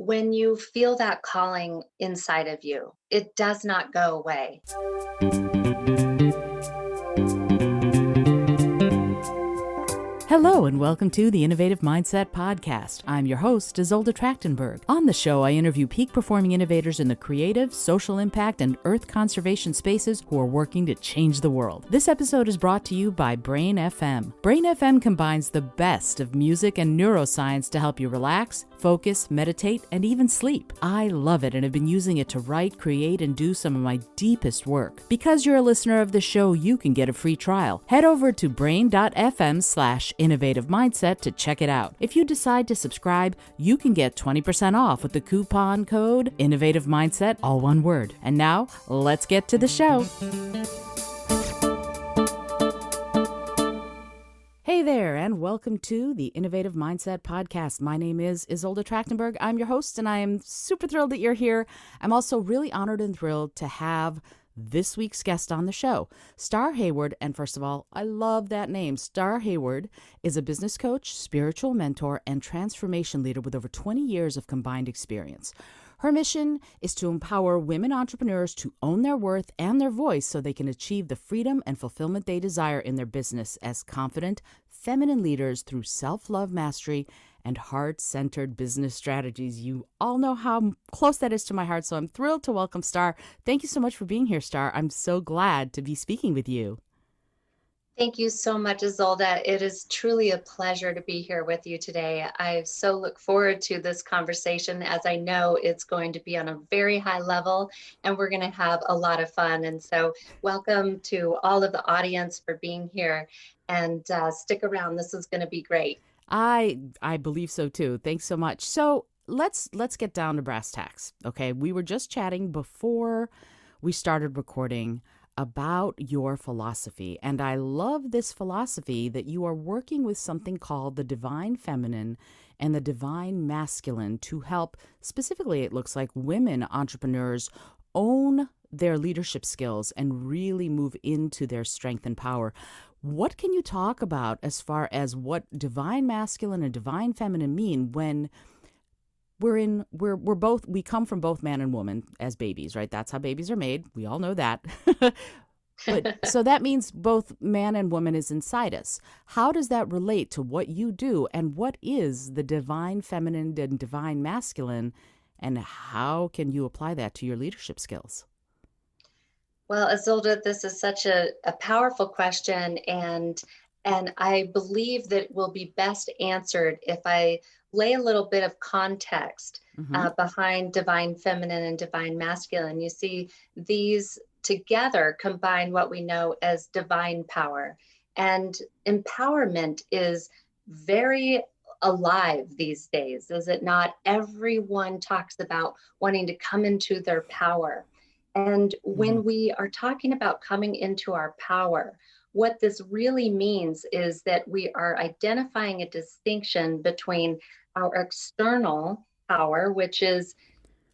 when you feel that calling inside of you, it does not go away. Hello and welcome to the Innovative Mindset Podcast. I'm your host, Isolde Trachtenberg. On the show, I interview peak performing innovators in the creative, social impact, and earth conservation spaces who are working to change the world. This episode is brought to you by Brain FM. Brain FM combines the best of music and neuroscience to help you relax, focus, meditate, and even sleep. I love it and have been using it to write, create, and do some of my deepest work. Because you're a listener of the show, you can get a free trial. Head over to brain.fm/innovative mindset to check it out. If you decide to subscribe, you can get 20% off with the coupon code Innovative Mindset, all one word. And now, let's get to the show. Hey there, and welcome to the Innovative Mindset Podcast. My name is Isolde Trachtenberg. I'm your host, and I am super thrilled that you're here. I'm also really honored and thrilled to have this week's guest on the show, Star Hayward. And first of all, I love that name. Star Hayward is a business coach, spiritual mentor, and transformation leader with over 20 years of combined experience. Her mission is to empower women entrepreneurs to own their worth and their voice so they can achieve the freedom and fulfillment they desire in their business as confident, feminine leaders through self-love mastery and heart-centered business strategies. You all know how close that is to my heart, so I'm thrilled to welcome Star. Thank you so much for being here, Star. I'm so glad to be speaking with you. Thank you so much, Isolde. It is truly a pleasure to be here with you today. I so look forward to this conversation, as I know it's going to be on a very high level and we're going to have a lot of fun. And so welcome to all of the audience for being here, and stick around. This is going to be great. I believe so too. Thanks so much. So let's get down to brass tacks. Okay, we were just chatting before we started recording about your philosophy. And I love this philosophy that you are working with something called the divine feminine and the divine masculine to help, specifically, it looks like, women entrepreneurs own their leadership skills and really move into their strength and power. What can you talk about as far as what divine masculine and divine feminine mean when we come from both man and woman as babies, right? That's how babies are made. We all know that. But so that means both man and woman is inside us. How does that relate to what you do, and what is the divine feminine and divine masculine, and how can you apply that to your leadership skills? Well, Isolde, this is such a powerful question, and I believe that will be best answered if I lay a little bit of context behind divine feminine and divine masculine. You see, these together combine what we know as divine power. And empowerment is very alive these days, is it not? Everyone talks about wanting to come into their power. And when we are talking about coming into our power, what this really means is that we are identifying a distinction between our external power, which is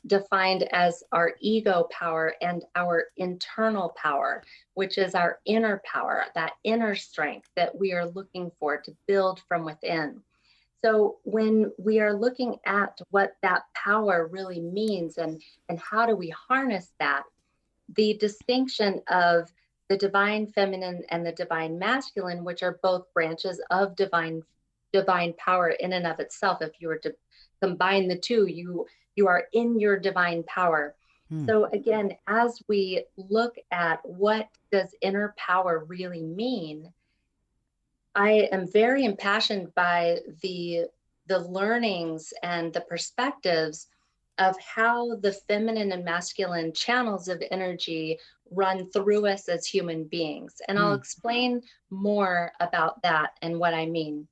defined as our ego power, and our internal power, which is our inner power, that inner strength that we are looking for to build from within. So when we are looking at what that power really means and how do we harness that, the distinction of the divine feminine and the divine masculine, which are both branches of divine power in and of itself. If you were to combine the two, you are in your divine power. So again, as we look at what does inner power really mean, I am very impassioned by the learnings and the perspectives of how the feminine and masculine channels of energy run through us as human beings. And I'll explain more about that and what I mean.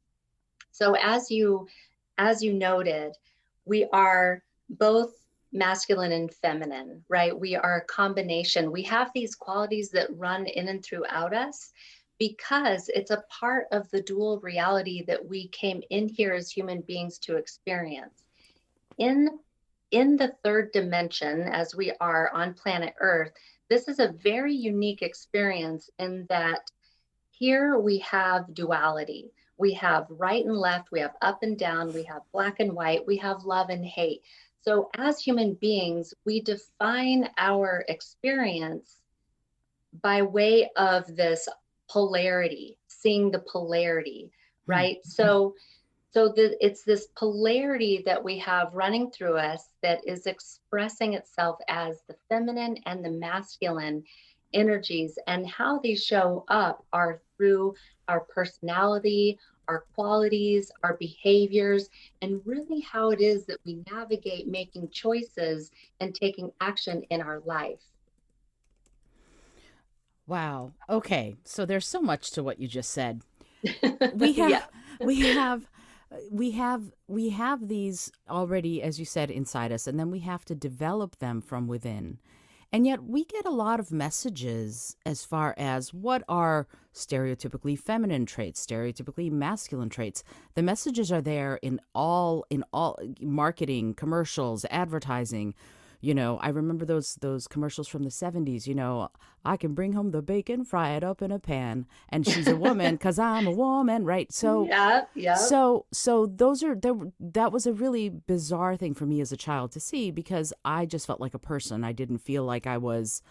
So as you noted, we are both masculine and feminine, right? We are a combination. We have these qualities that run in and throughout us because it's a part of the dual reality that we came in here as human beings to experience. In the third dimension, as we are on planet Earth, this is a very unique experience in that here we have duality. We have right and left, we have up and down, we have black and white, we have love and hate. So, as human beings, we define our experience by way of this polarity, seeing the polarity, Hmm. right? It's this polarity that we have running through us that is expressing itself as the feminine and the masculine energies, and how these show up are through our personality, our qualities, our behaviors, and really how it is that we navigate making choices and taking action in our life. Wow. Okay. So there's so much to what you just said. We Yeah. have, we have, we have these already, as you said, inside us, and then we have to develop them from within. And yet we get a lot of messages as far as what are stereotypically feminine traits, stereotypically masculine traits. The messages are there in all marketing, commercials, advertising. I remember those commercials from the 70s, I can bring home the bacon, fry it up in a pan, and she's a woman cuz I'm a woman, right? So Yeah, yeah. so those are there. That was a really bizarre thing for me as a child to see, because I just felt like a person. I didn't feel like I was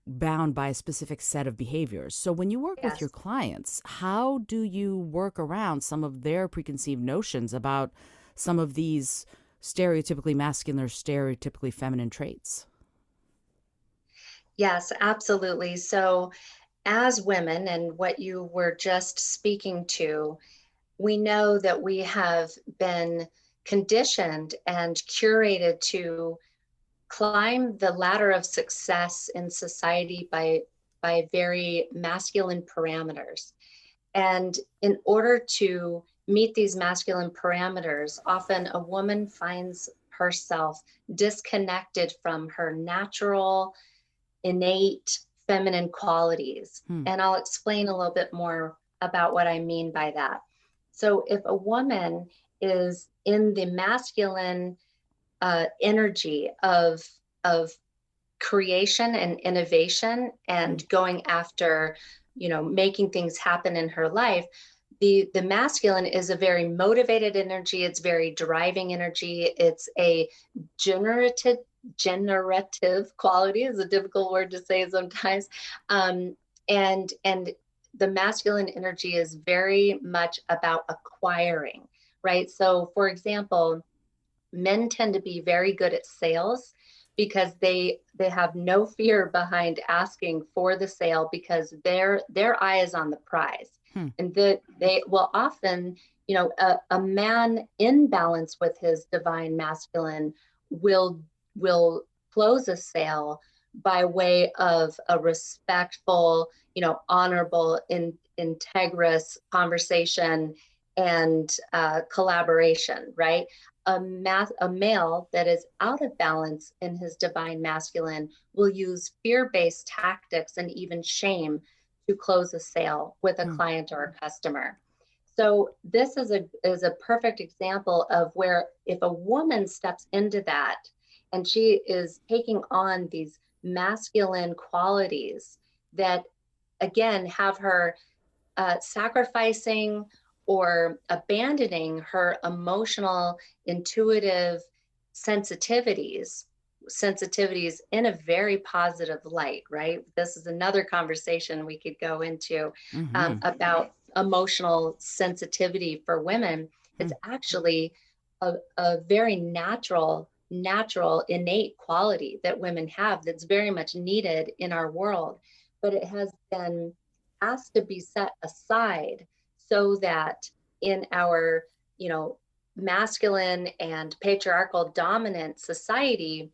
bound by a specific set of behaviors. So when you work with your Yes. clients, how do you work around some of their preconceived notions about some of these stereotypically masculine or stereotypically feminine traits? Yes, absolutely. So, as women, and what you were just speaking to, we know that we have been conditioned and curated to climb the ladder of success in society by very masculine parameters. And in order to meet these masculine parameters, often a woman finds herself disconnected from her natural, innate feminine qualities. Hmm. And I'll explain a little bit more about what I mean by that. So, if a woman is in the masculine energy of creation and innovation Hmm. and going after, making things happen in her life, the masculine is a very motivated energy. It's very driving energy. It's a generative generative quality, is a difficult word to say sometimes. And the masculine energy is very much about acquiring, right? So, for example, men tend to be very good at sales because they have no fear behind asking for the sale, because their eye is on the prize. Hmm. And that they will often, a man in balance with his divine masculine will close a sale by way of a respectful, honorable, integrous conversation and collaboration, right? A male that is out of balance in his divine masculine will use fear-based tactics and even shame to close a sale with a Hmm. client or a customer. So this is a perfect example of where, if a woman steps into that and she is taking on these masculine qualities that again have her sacrificing or abandoning her emotional, intuitive sensitivities, sensitivities in a very positive light, right? This is another conversation we could go into Mm-hmm. about emotional sensitivity for women. Hmm. It's actually a very natural, innate quality that women have that's very much needed in our world, but it has to be set aside so that in our, you know, masculine and patriarchal dominant society,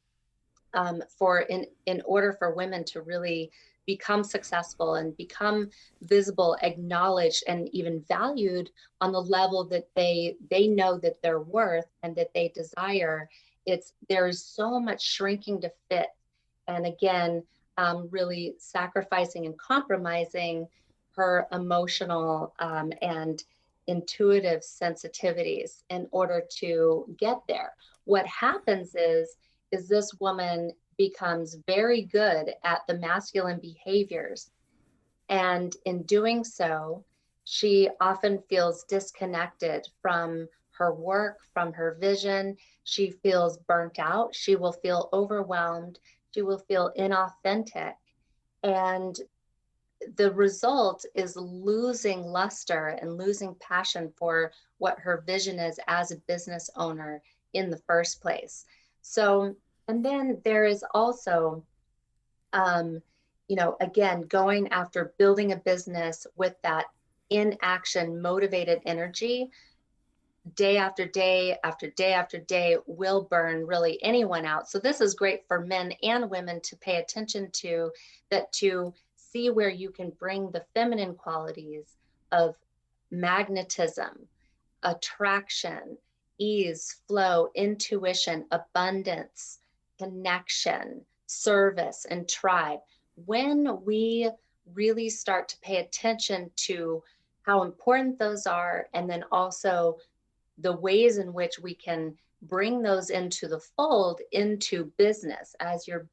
for in order for women to really become successful and become visible, acknowledged, and even valued on the level that they know that they're worth and that they desire. There's so much shrinking to fit, and again, really sacrificing and compromising her emotional and intuitive sensitivities in order to get there. What happens is this woman becomes very good at the masculine behaviors, and in doing so, she often feels disconnected from her work, from her vision. She feels burnt out. She will feel overwhelmed. She will feel inauthentic. And the result is losing luster and losing passion for what her vision is as a business owner in the first place. So, and then there is also, um, again, going after building a business with that in action, motivated energy day after day after day after day will burn really anyone out. So this is great for men and women to pay attention to, that to see where you can bring the feminine qualities of magnetism, attraction, ease, flow, intuition, abundance, connection, service, and tribe. When we really start to pay attention to how important those are, and then also the ways in which we can bring those into the fold into business as you're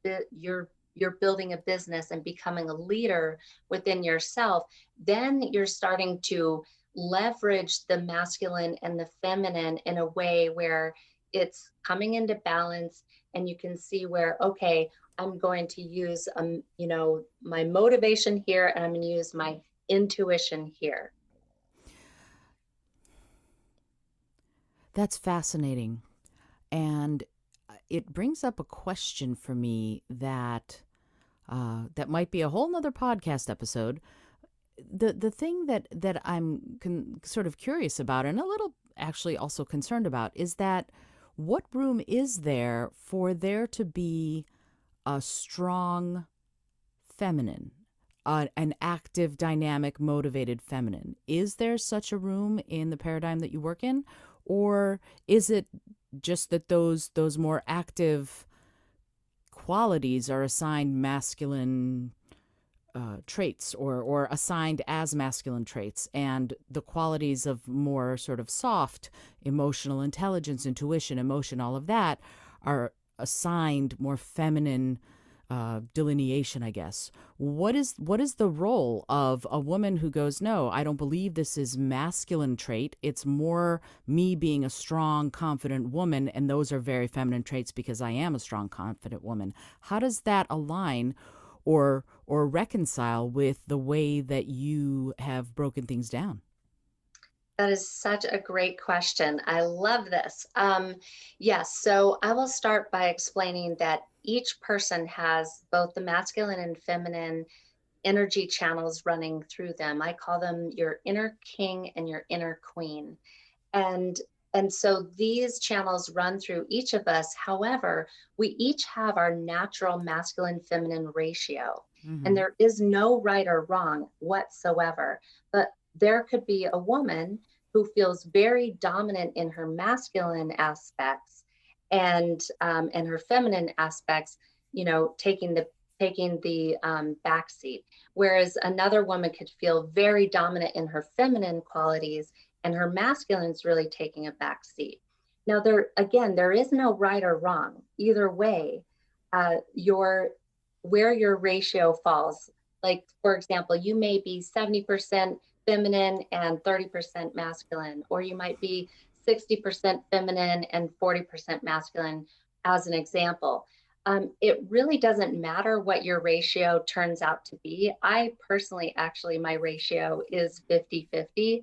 building a business and becoming a leader within yourself, then you're starting to leverage the masculine and the feminine in a way where it's coming into balance, and you can see where, okay, I'm going to use my motivation here, and I'm going to use my intuition here. That's fascinating. And it brings up a question for me that might be a whole nother podcast episode. The thing that I'm sort of curious about, and a little actually also concerned about, is that what room is there for there to be a strong feminine, an active, dynamic, motivated feminine? Is there such a room in the paradigm that you work in? Or is it just that those more active qualities are assigned masculine traits, or assigned as masculine traits, and the qualities of more sort of soft emotional intelligence, intuition, emotion, all of that are assigned more feminine delineation, I guess. What is the role of a woman who goes, no, I don't believe this is masculine trait. It's more me being a strong, confident woman, and those are very feminine traits because I am a strong, confident woman. How does that align or reconcile with the way that you have broken things down? That is such a great question. I love this. Yes, so I will start by explaining that each person has both the masculine and feminine energy channels running through them. I call them your inner king and your inner queen. And so these channels run through each of us. However, we each have our natural masculine feminine ratio. And Mm-hmm. there is no right or wrong whatsoever. But there could be a woman who feels very dominant in her masculine aspects, and her feminine aspects, taking the back seat. Whereas another woman could feel very dominant in her feminine qualities, and her masculine's really taking a back seat. Now, there is no right or wrong. Either way, your where your ratio falls. Like, for example, you may be 70% feminine and 30% masculine, or you might be 60% feminine and 40% masculine, as an example. It really doesn't matter what your ratio turns out to be. I personally, actually, my ratio is 50-50,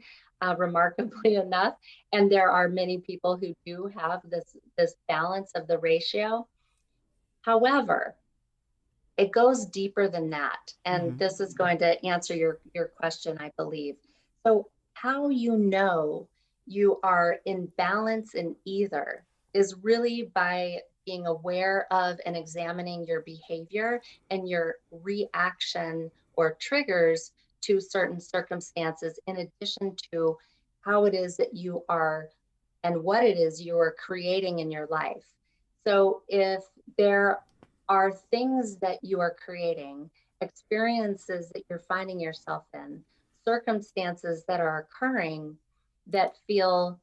remarkably enough. And there are many people who do have this balance of the ratio. However, it goes deeper than that. And Mm-hmm. this is going to answer your question, I believe. So, how you know you are in balance in either is really by being aware of and examining your behavior and your reaction or triggers to certain circumstances, in addition to how it is that you are and what it is you are creating in your life. So, if there are things that you are creating, experiences that you're finding yourself in, circumstances that are occurring that feel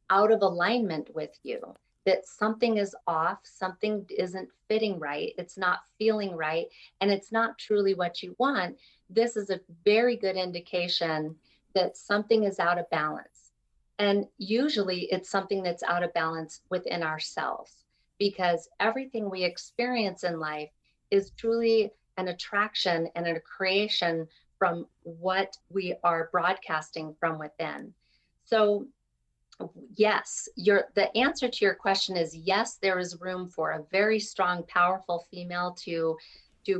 out of alignment with you, that something is off, something isn't fitting right, it's not feeling right, and it's not truly what you want, this is a very good indication that something is out of balance. And usually it's something that's out of balance within ourselves, because everything we experience in life is truly an attraction and a creation from what we are broadcasting from within. So yes, the answer to your question is yes, there is room for a very strong, powerful female to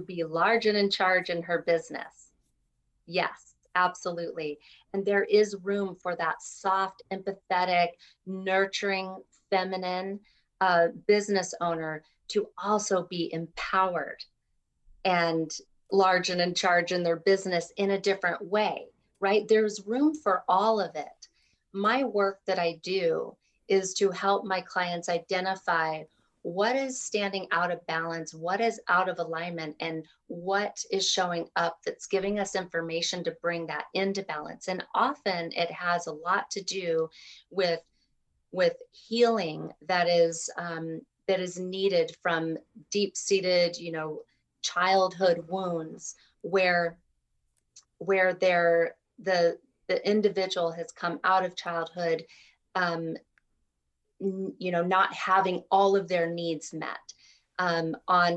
be large and in charge in her business. Yes, absolutely. And there is room for that soft, empathetic, nurturing, feminine business owner to also be empowered and large and in charge in their business in a different way, right? There's room for all of it. My work that I do is to help my clients identify what is standing out of balance, what is out of alignment, and what is showing up that's giving us information to bring that into balance. And often it has a lot to do with healing that is needed from deep-seated, childhood wounds where the individual has come out of childhood, um, not having all of their needs met on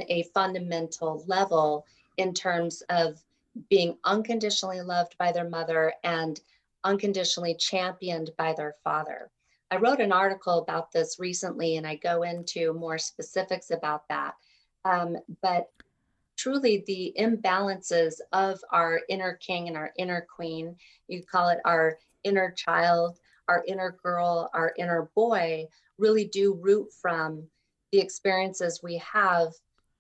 a fundamental level in terms of being unconditionally loved by their mother and unconditionally championed by their father. I wrote an article about this recently, and I go into more specifics about that. But truly, the imbalances of our inner king and our inner queen, you call it our inner child, our inner girl, our inner boy, really do root from the experiences we have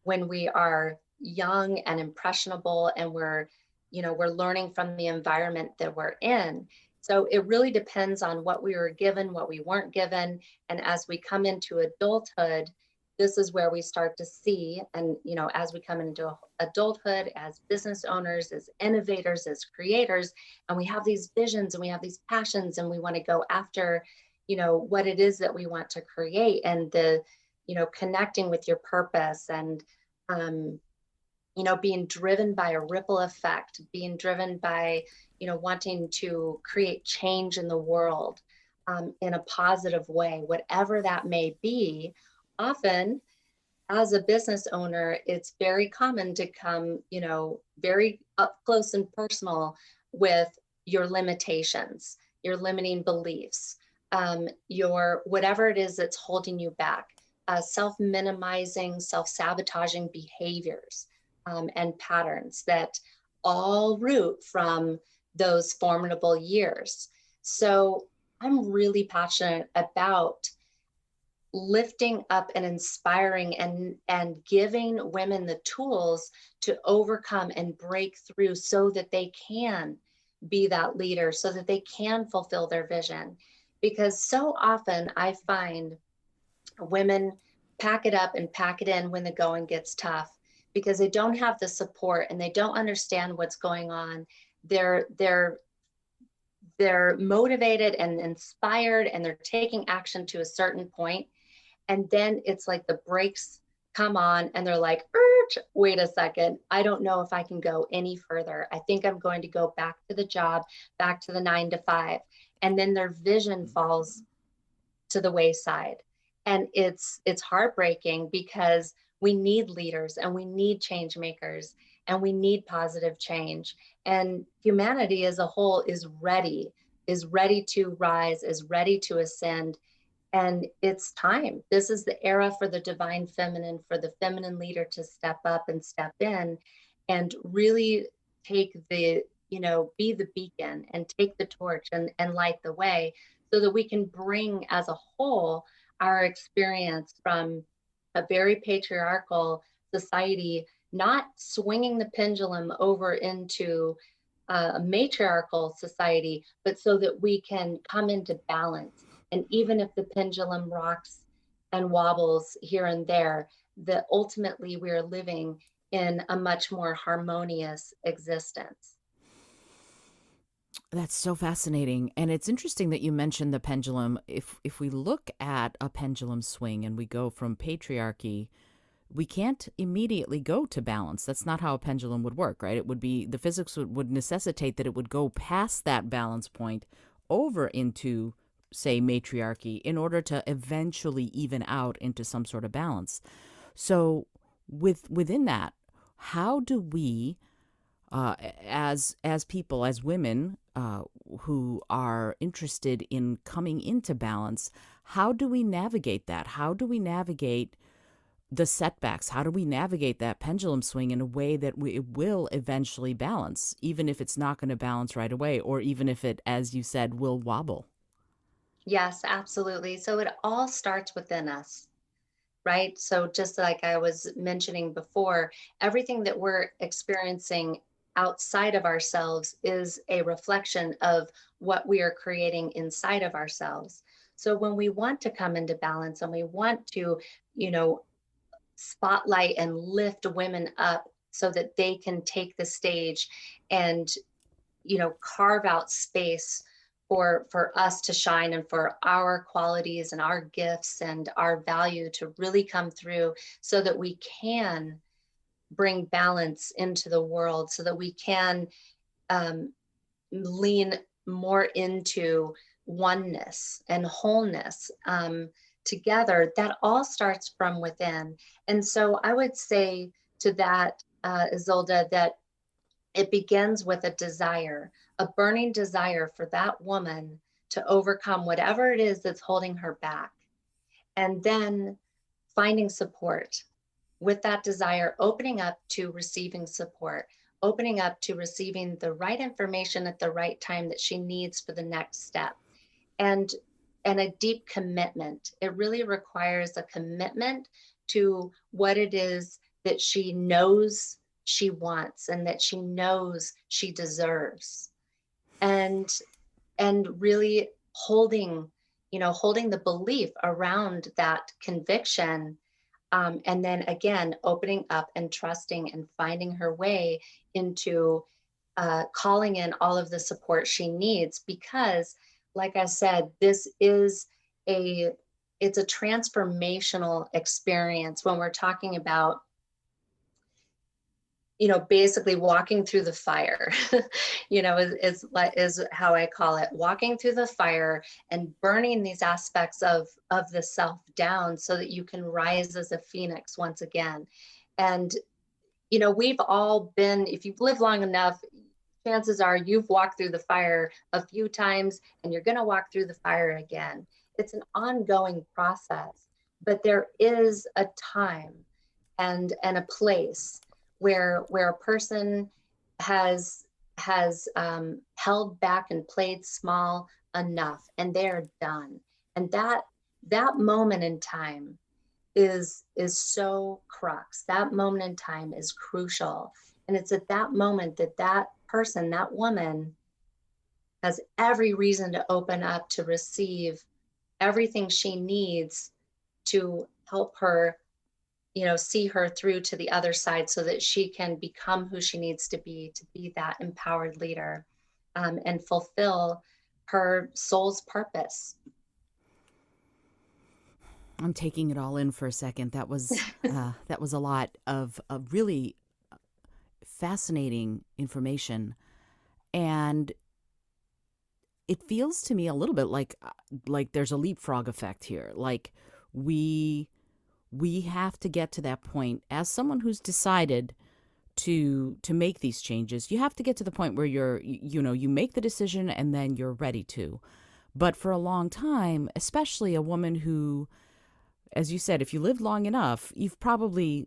when we are young and impressionable, and we're learning from the environment that we're in. So it really depends on what we were given, what we weren't given. And as we come into adulthood, this is where we start to see, and as we come into adulthood, as business owners, as innovators, as creators, and we have these visions and we have these passions, and we want to go after what it is that we want to create, and the connecting with your purpose, and um, being driven by a ripple effect, being driven by wanting to create change in the world in a positive way, whatever that may be. Often as a business owner, it's very common to come, very up close and personal with your limitations, your limiting beliefs, your whatever it is that's holding you back, self-minimizing, self-sabotaging behaviors and patterns that all root from those formidable years. So I'm really passionate about lifting up and inspiring and giving women the tools to overcome and break through so that they can be that leader, so that they can fulfill their vision. Because so often I find women pack it up and pack it in when the going gets tough, because they don't have the support and they don't understand what's going on. They're motivated and inspired, and they're taking action to a certain point, and then it's like the brakes come on and they're like, wait a second, I don't know if I can go any further. I think I'm going to go back to the job, back to the 9 to 5. And then their vision falls to the wayside. And it's heartbreaking, because we need leaders and we need change makers and we need positive change. And humanity as a whole is ready to rise, is ready to ascend. And it's time. This is the era for the divine feminine, for the feminine leader to step up and step in and really take be the beacon and take the torch and light the way, so that we can bring as a whole our experience from a very patriarchal society, not swinging the pendulum over into a matriarchal society, but so that we can come into balance. And even if the pendulum rocks and wobbles here and there, that ultimately we are living in a much more harmonious existence. That's so fascinating. And it's interesting that you mentioned the pendulum. If we look at a pendulum swing and we go from patriarchy, we can't immediately go to balance. That's not how a pendulum would work, right? It would be the physics would necessitate that it would go past that balance point over into say, matriarchy in order to eventually even out into some sort of balance. So within that, how do we, as people, as women who are interested in coming into balance, how do we navigate that? How do we navigate the setbacks? How do we navigate that pendulum swing in a way that it will eventually balance, even if it's not going to balance right away, or even if it, as you said, will wobble? Yes, absolutely. So it all starts within us, right? So just like I was mentioning before, everything that we're experiencing outside of ourselves is a reflection of what we are creating inside of ourselves. So when we want to come into balance and we want to, you know, spotlight and lift women up so that they can take the stage and, carve out space for us to shine and for our qualities and our gifts and our value to really come through so that we can bring balance into the world, so that we can um, lean more into oneness and wholeness together. That all starts from within. And so I would say to that, Isolda, that it begins with a desire, a burning desire for that woman to overcome whatever it is that's holding her back. And then finding support with that desire, opening up to receiving support, opening up to receiving the right information at the right time that she needs for the next step. And and a deep commitment. It really requires a commitment to what it is that she knows she wants and that she knows she deserves. And really holding the belief around that conviction, and then again, opening up and trusting and finding her way into calling in all of the support she needs. Because, like I said, this is a it's a transformational experience when we're talking about, basically walking through the fire. Is how I call it, walking through the fire and burning these aspects of the self down so that you can rise as a phoenix once again. And we've all been, if you've lived long enough, chances are you've walked through the fire a few times and you're going to walk through the fire again. It's an ongoing process, but there is a time and a place where a person has held back and played small enough, and they're done. And that moment in time is so crux. That moment in time is crucial, and it's at that moment that that person, that woman, has every reason to open up to receive everything she needs to help her, see her through to the other side so that she can become who she needs to be that empowered leader, and fulfill her soul's purpose. I'm taking it all in for a second. That was a lot of really fascinating information, and it feels to me a little bit like there's a leapfrog effect here. Like we we have to get to that point as someone who's decided to make these changes. You have to get to the point where you make the decision and then you're ready to. But for a long time, especially a woman who, as you said, if you lived long enough, you've probably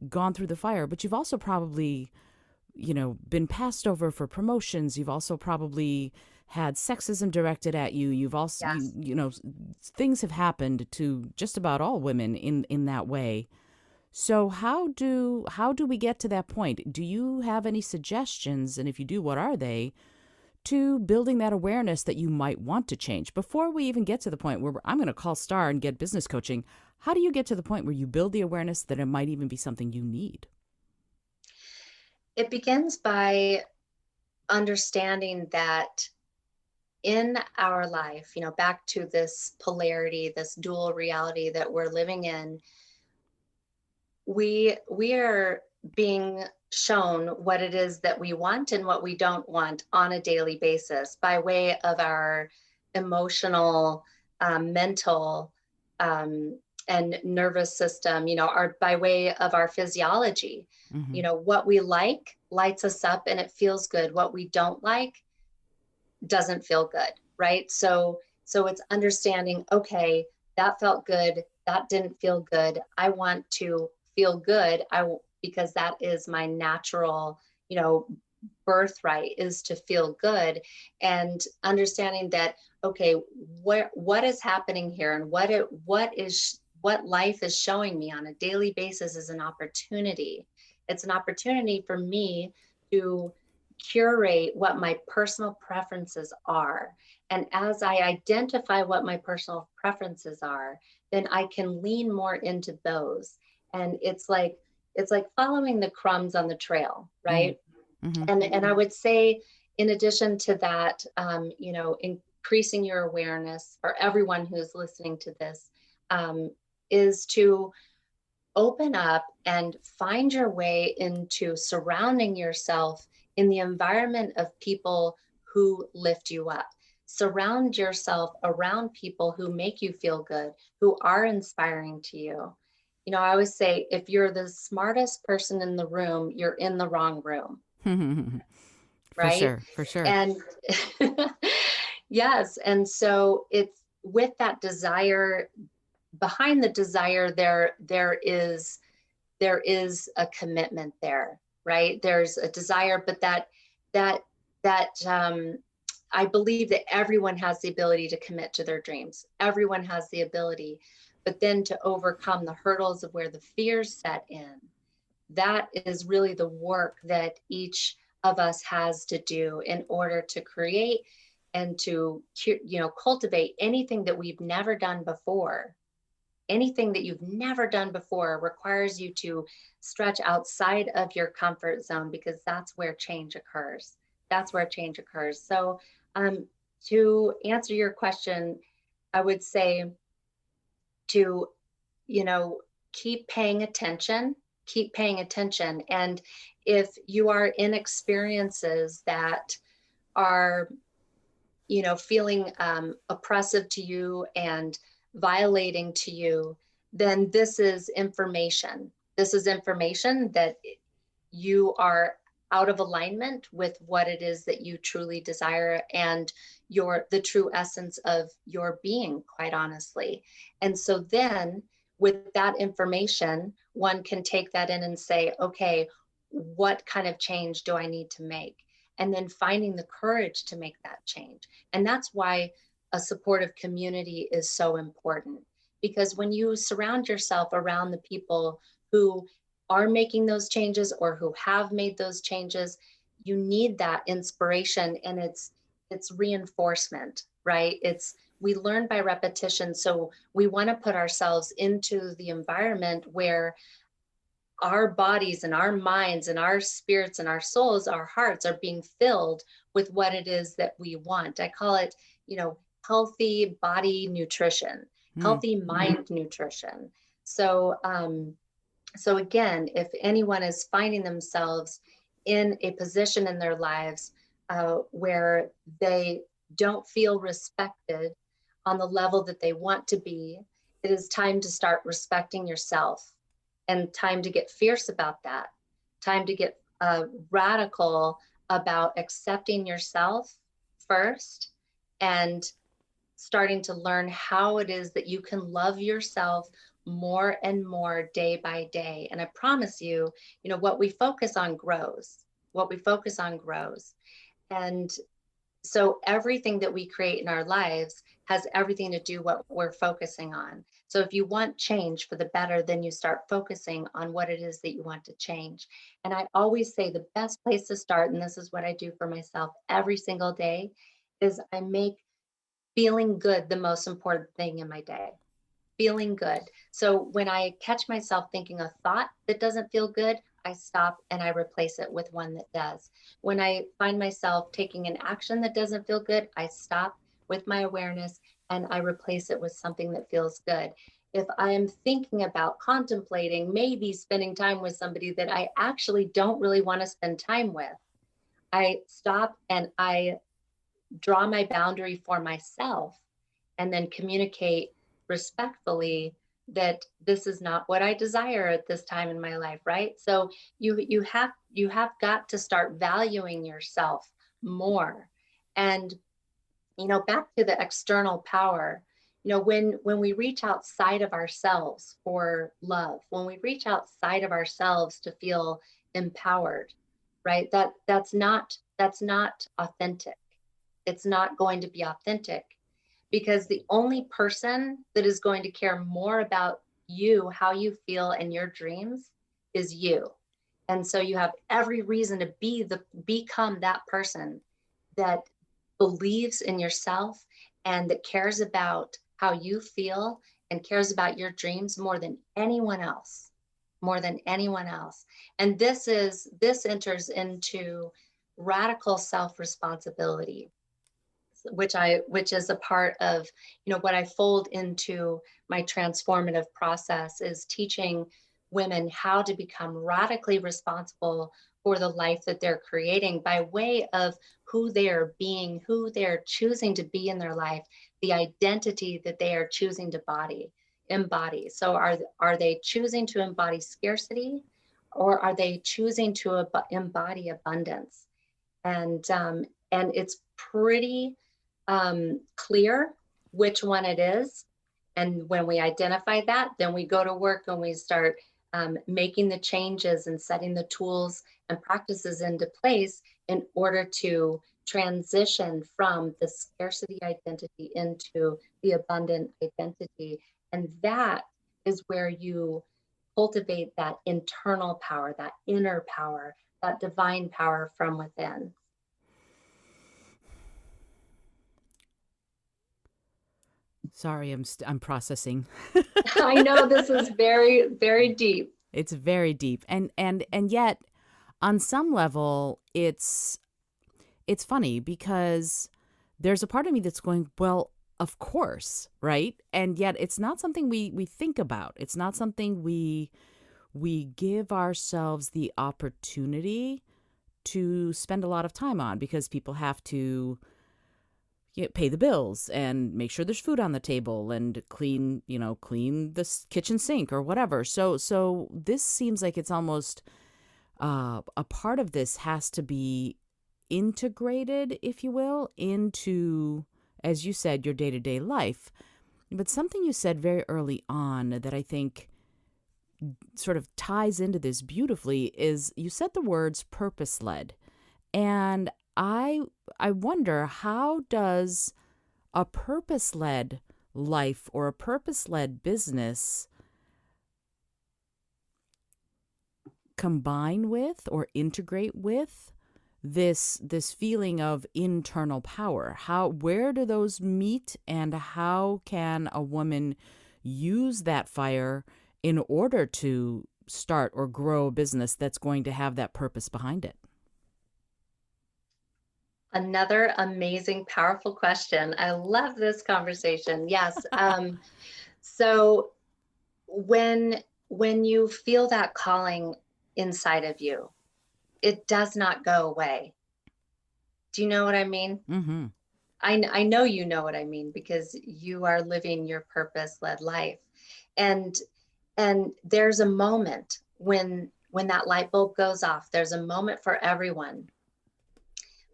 gone through the fire, but you've also probably, been passed over for promotions. You've also probably had sexism directed at you. You've also, Yes. things have happened to just about all women in that way. So how do we get to that point? Do you have any suggestions? And if you do, what are they? To building that awareness that you might want to change before we even get to the point where I'm going to call Star and get business coaching. How do you get to the point where you build the awareness that it might even be something you need? It begins by understanding that in our life, back to this polarity, this dual reality that we're living in, we are being shown what it is that we want and what we don't want on a daily basis by way of our emotional, mental, and nervous system, are by way of our physiology. Mm-hmm. What we like lights us up and it feels good. What we don't like doesn't feel good, right? So it's understanding, okay, that felt good, that didn't feel good. I want to feel good. Because that is my natural, you know, birthright, is to feel good. And understanding that, okay, what is happening here, and what life is showing me on a daily basis is an opportunity. It's an opportunity for me to curate what my personal preferences are. And as I identify what my personal preferences are, then I can lean more into those. And it's like following the crumbs on the trail, Mm-hmm. right? Mm-hmm. And I would say, in addition to that, increasing your awareness for everyone who's listening to this, um, is to open up and find your way into surrounding yourself in the environment of people who lift you up. Surround yourself around people who make you feel good, who are inspiring to you. I always say, if you're the smartest person in the room, you're in the wrong room, For right? sure. For sure. And yes, and so it's with that desire, behind the desire, there is a commitment there, right? There's a desire, but that that I believe that everyone has the ability to commit to their dreams. Everyone has the ability, but then to overcome the hurdles of where the fears set in, that is really the work that each of us has to do in order to create and to cultivate anything that we've never done before. Anything that you've never done before requires you to stretch outside of your comfort zone, because that's where change occurs. That's where change occurs. So, to answer your question, I would say to, you know, keep paying attention. And if you are in experiences that are, feeling oppressive to you and violating to you, then this is information. This is information that you are out of alignment with what it is that you truly desire, and the true essence of your being, quite honestly. And so then, with that information, one can take that in and say, okay, what kind of change do I need to make? And then finding the courage to make that change. And that's why a supportive community is so important, because when you surround yourself around the people who are making those changes or who have made those changes, you need that inspiration, and it's reinforcement, right? We learn by repetition. So we want to put ourselves into the environment where our bodies and our minds and our spirits and our souls, our hearts are being filled with what it is that we want. I call it, healthy body nutrition, Mm. healthy mind nutrition. So, so again, if anyone is finding themselves in a position in their lives where they don't feel respected on the level that they want to be, it is time to start respecting yourself, and time to get fierce about that, time to get radical about accepting yourself first, and starting to learn how it is that you can love yourself more and more day by day. And I promise you, what we focus on grows. What we focus on grows. And so everything that we create in our lives has everything to do what we're focusing on. So if you want change for the better, then you start focusing on what it is that you want to change. And I always say the best place to start, and this is what I do for myself every single day, is I make feeling good the most important thing in my day. Feeling good. So when I catch myself thinking a thought that doesn't feel good, I stop and I replace it with one that does. When I find myself taking an action that doesn't feel good, I stop with my awareness and I replace it with something that feels good. If I am thinking about contemplating maybe spending time with somebody that I actually don't really want to spend time with, I stop and I draw my boundary for myself, and then communicate respectfully that this is not what I desire at this time in my life, right? So you have got to start valuing yourself more. And back to the external power, when we reach outside of ourselves for love, when we reach outside of ourselves to feel empowered, right? That's not authentic. It's not going to be authentic, because the only person that is going to care more about you, how you feel, and your dreams is you. And so you have every reason to become that person that believes in yourself and that cares about how you feel and cares about your dreams more than anyone else, more than anyone else. And this enters into radical self-responsibility, which is a part of what I fold into my transformative process, is teaching women how to become radically responsible for the life that they're creating by way of who they are being, who they're choosing to be in their life, the identity that they are choosing to embody. So are they choosing to embody scarcity, or are they choosing to embody abundance? And it's pretty clear which one it is. And when we identify that, then we go to work and we start making the changes and setting the tools and practices into place in order to transition from the scarcity identity into the abundant identity. And that is where you cultivate that internal power, that inner power, that divine power from within. Sorry, I'm processing. I know this is very, very deep. It's very deep, and yet, on some level, it's funny because there's a part of me that's going, well, of course, right? And yet, it's not something we think about. It's not something we give ourselves the opportunity to spend a lot of time on, because people have to pay the bills and make sure there's food on the table and clean the kitchen sink or whatever. So this seems like it's almost a part of this has to be integrated, if you will, into, as you said, your day-to-day life. But something you said very early on that I think sort of ties into this beautifully is you said the words purpose-led. And I wonder, how does a purpose-led life or a purpose-led business combine with or integrate with this feeling of internal power? Where do those meet, and how can a woman use that fire in order to start or grow a business that's going to have that purpose behind it? Another amazing, powerful question. I love this conversation. Yes. So when you feel that calling inside of you, it does not go away. Do you know what I mean? Mm-hmm. I know you know what I mean, because you are living your purpose-led life. And there's a moment when that light bulb goes off. There's a moment for everyone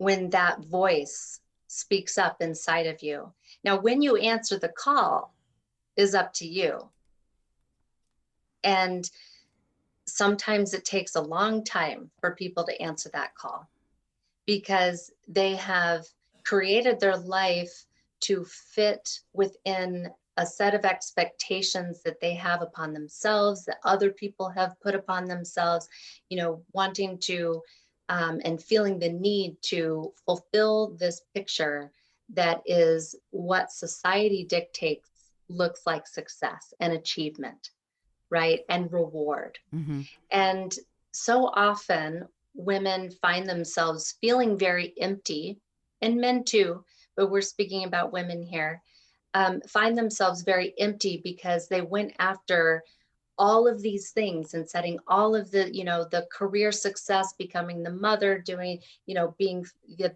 when that voice speaks up inside of you. Now, when you answer the call is up to you. And sometimes it takes a long time for people to answer that call, because they have created their life to fit within a set of expectations that they have upon themselves, that other people have put upon themselves, wanting to and feeling the need to fulfill this picture that is what society dictates looks like success and achievement, right? And reward. Mm-hmm. And so often women find themselves feeling very empty, and men too, but we're speaking about women here, find themselves very empty because they went after all of these things and setting all of the, the career success, becoming the mother, doing, being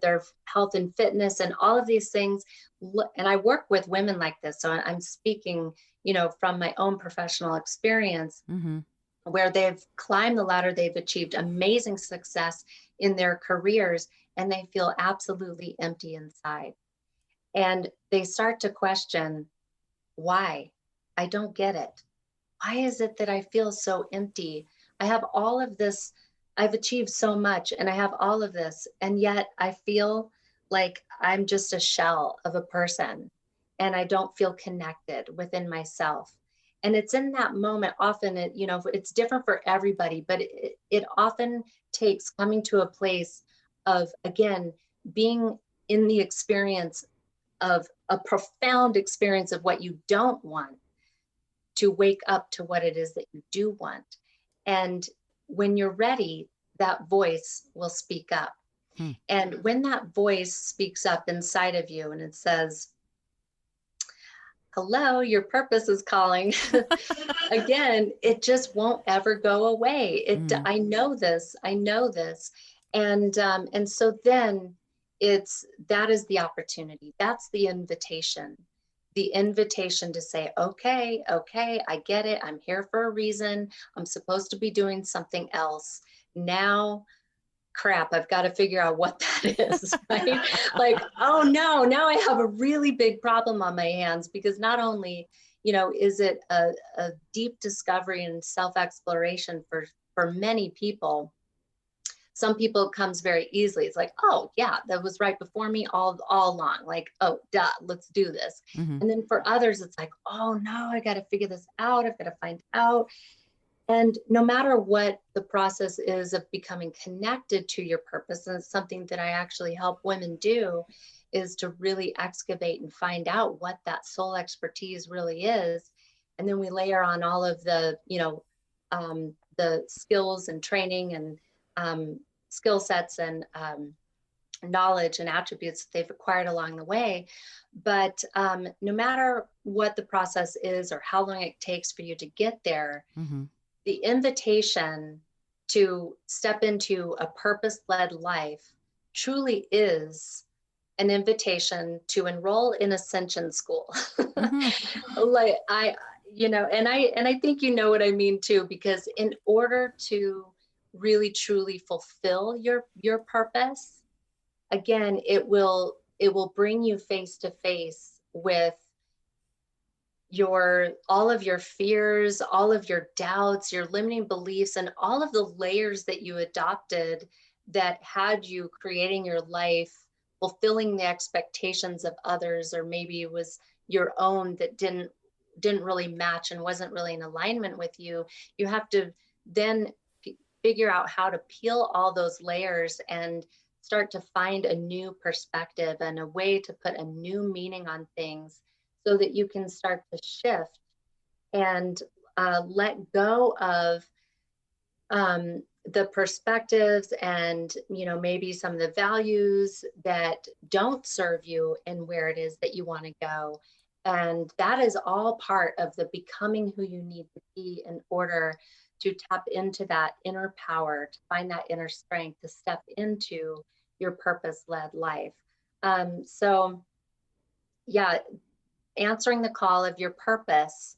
their health and fitness and all of these things. And I work with women like this. So I'm speaking, from my own professional experience, Mm-hmm. where they've climbed the ladder, they've achieved amazing success in their careers, and they feel absolutely empty inside. And they start to question, why? I don't get it. Why is it that I feel so empty? I have all of this, I've achieved so much, and I have all of this, and yet I feel like I'm just a shell of a person, and I don't feel connected within myself. And it's in that moment, often it's different for everybody, but it often takes coming to a place of, again, being in the experience of a profound experience of what you don't want, to wake up to what it is that you do want. And when you're ready, that voice will speak up. Hmm. And when that voice speaks up inside of you and it says, hello, your purpose is calling, again, it just won't ever go away. Mm. I know this, I know this. And so then that is the opportunity. That's the invitation to say, okay, I get it. I'm here for a reason. I'm supposed to be doing something else. Now, crap, I've got to figure out what that is, right? Like, oh no, now I have a really big problem on my hands, because not only, is it a deep discovery and self-exploration for many people. Some people it comes very easily. It's like, oh yeah, that was right before me all along. Like, oh duh, let's do this. Mm-hmm. And then for others, it's like, oh no, I got to figure this out. I've got to find out. And no matter what the process is of becoming connected to your purpose, and it's something that I actually help women do, is to really excavate and find out what that soul expertise really is. And then we layer on all of the, the skills and training and skill sets and knowledge and attributes that they've acquired along the way. But no matter what the process is or how long it takes for you to get there, Mm-hmm. the invitation to step into a purpose-led life truly is an invitation to enroll in Ascension School. Mm-hmm. Like and I think you know what I mean too, because in order to really truly fulfill your purpose, again, it will bring you face to face with all of your fears, all of your doubts, your limiting beliefs, and all of the layers that you adopted that had you creating your life, fulfilling the expectations of others, or maybe it was your own that didn't really match and wasn't really in alignment with you. You have to then figure out how to peel all those layers and start to find a new perspective and a way to put a new meaning on things, so that you can start to shift and let go of the perspectives and maybe some of the values that don't serve you and where it is that you want to go. And that is all part of the becoming who you need to be in order to tap into that inner power, to find that inner strength, to step into your purpose-led life. So yeah, answering the call of your purpose,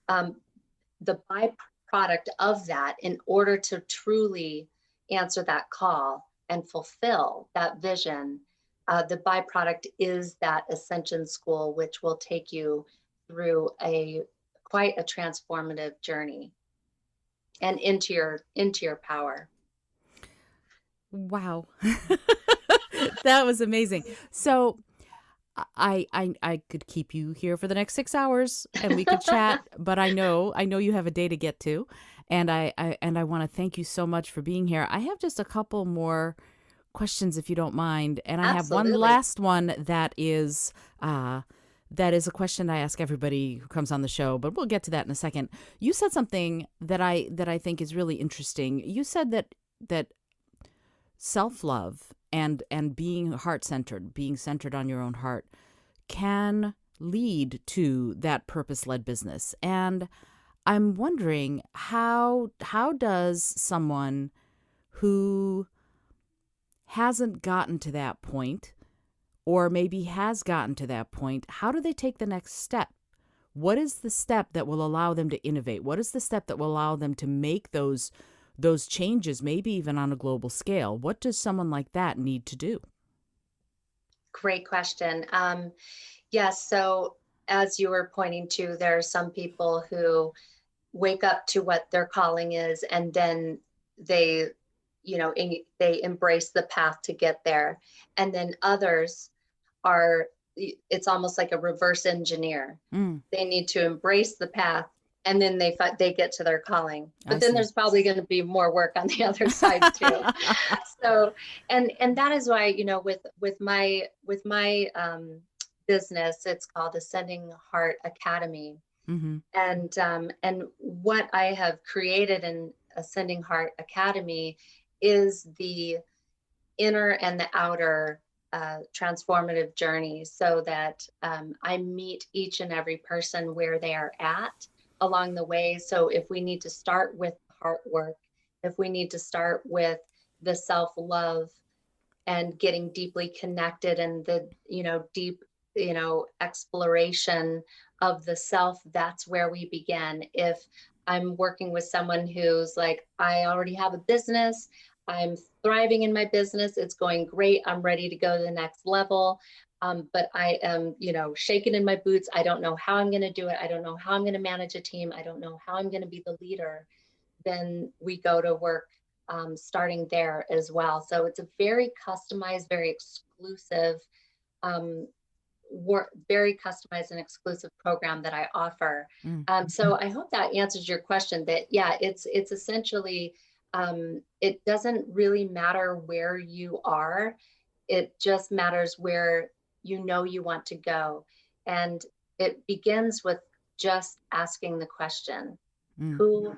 the byproduct of that, in order to truly answer that call and fulfill that vision, the byproduct is that Ascension School, which will take you through quite a transformative journey and into your power. Wow. That was amazing. So I could keep you here for the next 6 hours and we could chat, but I know you have a day to get to, and I want to thank you so much for being here. I have just a couple more questions if you don't mind, and I have one Absolutely. last one that is a question I ask everybody who comes on the show, but we'll get to that in a second. You said something that I think is really interesting. You said that self-love and being heart-centered, being centered on your own heart, can lead to that purpose-led business. And I'm wondering how does someone who hasn't gotten to that point, or maybe has gotten to that point, how do they take the next step? What is the step that will allow them to innovate? What is the step that will allow them to make those changes, maybe even on a global scale? What does someone like that need to do? Great question. Yes, so as you were pointing to, there are some people who wake up to what their calling is, and then they, they embrace the path to get there. And then others are, it's almost like a reverse engineer. Mm, They need to embrace the path, and then they get to their calling. I But then see. there's probably going to be more work on the other side too. So, and that is why, with my business, it's called Ascending Heart Academy. Mm-hmm. And what I have created in Ascending Heart Academy is the inner and the outer transformative journey, so that I meet each and every person where they are at along the way. So if we need to start with heart work, if we need to start with the self-love and getting deeply connected, and the deep exploration of the self, that's where we begin. If I'm working with someone who's like, I already have a business, I'm thriving in my business, it's going great, I'm ready to go to the next level, but I am shaking in my boots, I don't know how I'm going to do it, I don't know how I'm going to manage a team, I don't know how I'm going to be the leader, then we go to work starting there as well. So it's a very customized, very exclusive, um, very customized and exclusive program that I offer. Mm. So I hope that answers your question. That yeah, it's essentially, it doesn't really matter where you are. It just matters where you want to go, and it begins with just asking the question, Mm. who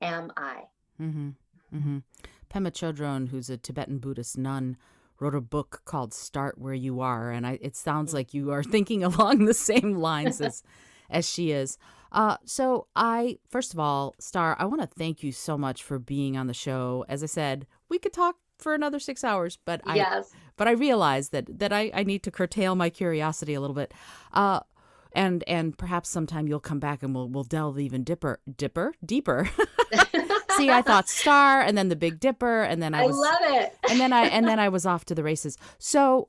am I? Mm-hmm. Mm-hmm. Pema Chodron, who's a Tibetan Buddhist nun, wrote a book called "Start Where You Are," and it sounds like you are thinking along the same lines as she is. So I, first of all, Star, I want to thank you so much for being on the show. As I said, we could talk for another 6 hours, Yes. but I realize that I need to curtail my curiosity a little bit. Uh, and perhaps sometime you'll come back and we'll delve even deeper. See, I thought Star, and then the Big Dipper, and then I love it. and then I was off to the races. So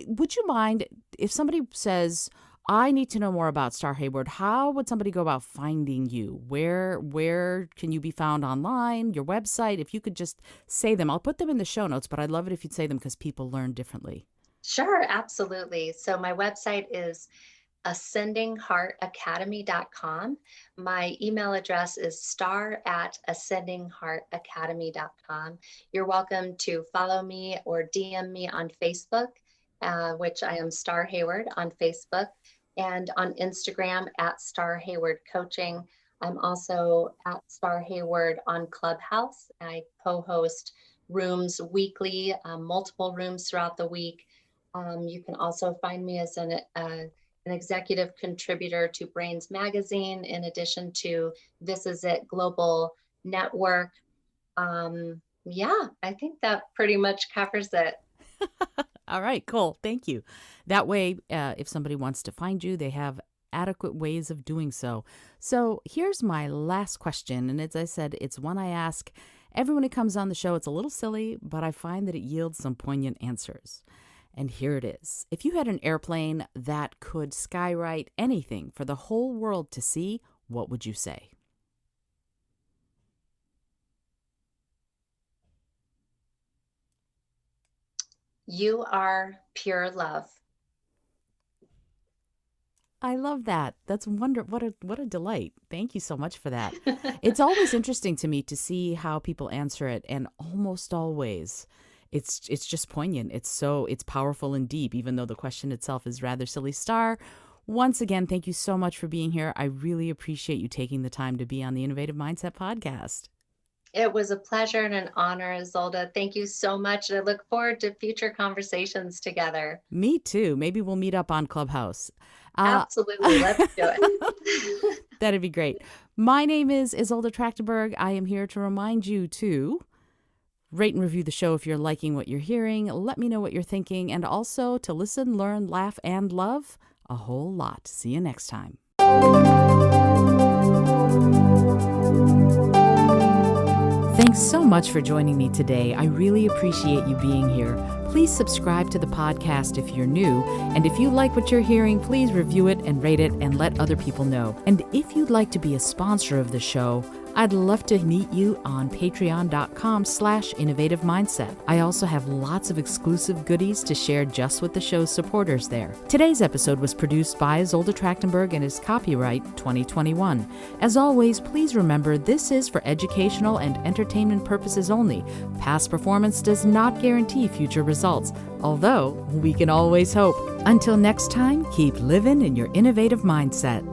would you mind if somebody says, I need to know more about Star Hayward, how would somebody go about finding you? Where can you be found online? Your website? If you could just say them. I'll put them in the show notes, but I'd love it if you'd say them because people learn differently. Sure, absolutely. So my website is ascendingheartacademy.com. My email address is star@ascendingheartacademy.com. You're welcome to follow me or DM me on Facebook, which I am Star Hayward on Facebook, and on Instagram at Star Hayward Coaching. I'm also at Star Hayward on Clubhouse. I co-host rooms weekly, multiple rooms throughout the week. You can also find me as an executive contributor to Brains Magazine, in addition to This Is It Global Network. Yeah, I think that pretty much covers it. All right, cool. Thank you. That way, if somebody wants to find you, they have adequate ways of doing so. So here's my last question. And as I said, it's one I ask everyone who comes on the show. It's a little silly, but I find that it yields some poignant answers. And here it is. If you had an airplane that could skywrite anything for the whole world to see, what would you say? You are pure love. I love that. That's what a delight. Thank you so much for that. It's always interesting to me to see how people answer it, and almost always it's just poignant. It's powerful and deep, even though the question itself is rather silly. Star, once again, thank you so much for being here. I really appreciate you taking the time to be on the Innovative Mindset podcast. It was a pleasure and an honor, Isolde. Thank you so much. I look forward to future conversations together. Me too. Maybe we'll meet up on Clubhouse. Absolutely. Let's do it. That'd be great. My name is Isolde Trachtenberg. I am here to remind you to rate and review the show if you're liking what you're hearing. Let me know what you're thinking, and also to listen, learn, laugh, and love a whole lot. See you next time. Thanks so much for joining me today. I really appreciate you being here. Please subscribe to the podcast if you're new, and if you like what you're hearing, please review it and rate it and let other people know. And if you'd like to be a sponsor of the show, I'd love to meet you on patreon.com/innovative mindset. I also have lots of exclusive goodies to share just with the show's supporters there. Today's episode was produced by Isolde Trachtenberg and is copyright 2021. As always, please remember this is for educational and entertainment purposes only. Past performance does not guarantee future results, although we can always hope. Until next time, keep living in your innovative mindset.